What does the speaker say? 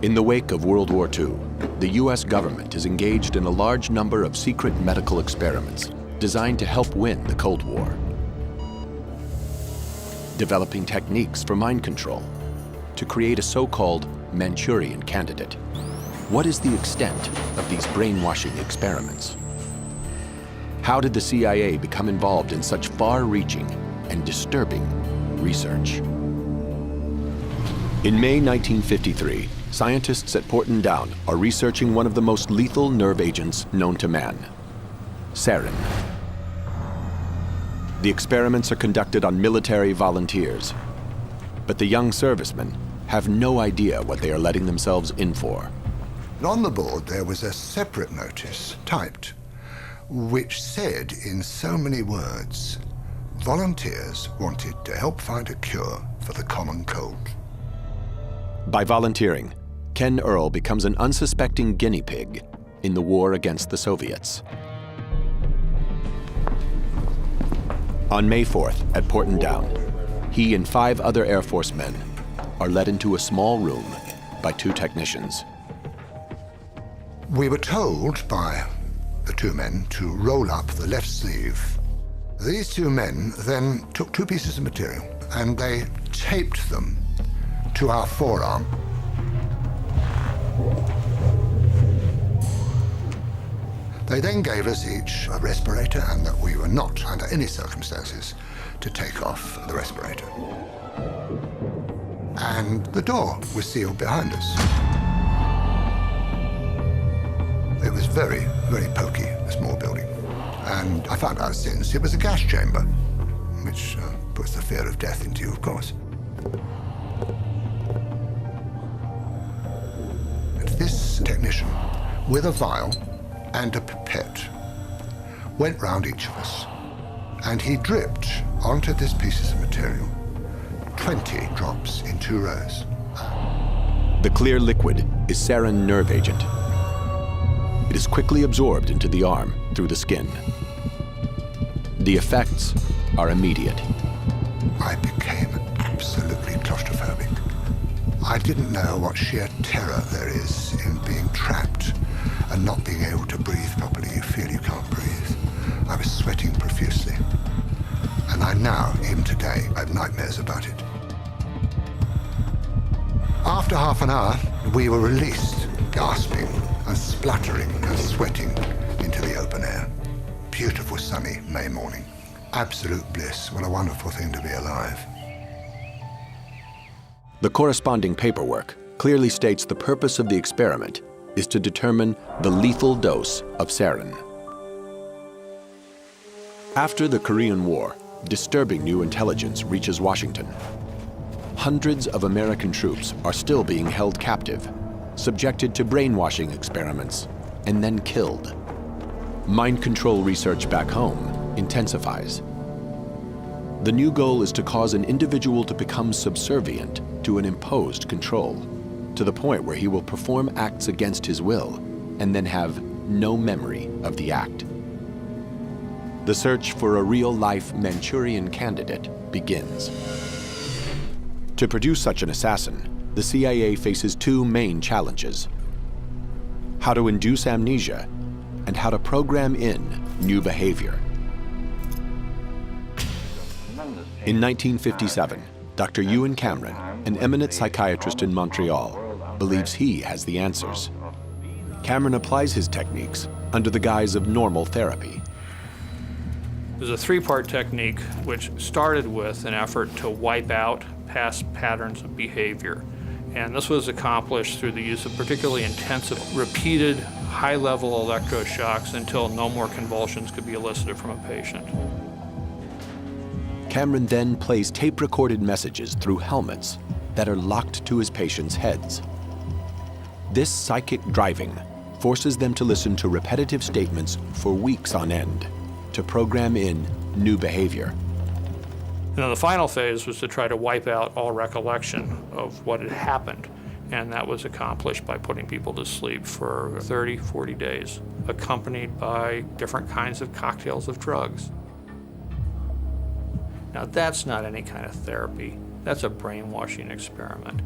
In the wake of World War II, the US government is engaged in a large number of secret medical experiments designed to help win the Cold War. Developing techniques for mind control to create a so-called Manchurian candidate. What is the extent of these brainwashing experiments? How did the CIA become involved in such far-reaching and disturbing research? In May 1953, scientists at Porton Down are researching one of the most lethal nerve agents known to man, sarin. The experiments are conducted on military volunteers, but the young servicemen have no idea what they are letting themselves in for. On the board there was a separate notice, typed, which said in so many words, volunteers wanted to help find a cure for the common cold. By volunteering, Ken Earl becomes an unsuspecting guinea pig in the war against the Soviets. On May 4th at Porton Down, he and 5 other Air Force men are led into a small room by 2 technicians. We were told by the 2 men to roll up the left sleeve. These 2 men then took 2 pieces of material and they taped them to our forearm. They then gave us each a respirator and that we were not, under any circumstances, to take off the respirator. And the door was sealed behind us. It was very, very poky, a small building. And I found out since it was a gas chamber, which puts the fear of death into you, of course. And this technician, with a vial and a pipette, went round each of us, and he dripped onto this piece of material 20 drops in 2 rows. The clear liquid is sarin nerve agent. It is quickly absorbed into the arm through the skin. The effects are immediate. I became absolutely claustrophobic. I didn't know what sheer terror there is in being trapped and not being able to breathe properly. You feel you can't breathe. I was sweating profusely. And I now, even today, I have nightmares about it. After half an hour, we were released, gasping and spluttering and sweating into the open air. Beautiful sunny May morning. Absolute bliss. What a wonderful thing to be alive. The corresponding paperwork clearly states the purpose of the experiment is to determine the lethal dose of sarin. After the Korean War, disturbing new intelligence reaches Washington. Hundreds of American troops are still being held captive, subjected to brainwashing experiments, and then killed. Mind control research back home intensifies. The new goal is to cause an individual to become subservient to an imposed control, to the point where he will perform acts against his will and then have no memory of the act. The search for a real-life Manchurian candidate begins. To produce such an assassin, the CIA faces 2 main challenges: how to induce amnesia and how to program in new behavior. In 1957, Dr. Ewan Cameron, an eminent psychiatrist in Montreal, believes he has the answers. Cameron applies his techniques under the guise of normal therapy. There's a 3-part technique which started with an effort to wipe out past patterns of behavior. And this was accomplished through the use of particularly intensive, repeated, high-level electroshocks until no more convulsions could be elicited from a patient. Cameron then plays tape-recorded messages through helmets that are locked to his patients' heads. This psychic driving forces them to listen to repetitive statements for weeks on end to program in new behavior. And then the final phase was to try to wipe out all recollection of what had happened. And that was accomplished by putting people to sleep for 30, 40 days, accompanied by different kinds of cocktails of drugs. Now, that's not any kind of therapy. That's a brainwashing experiment.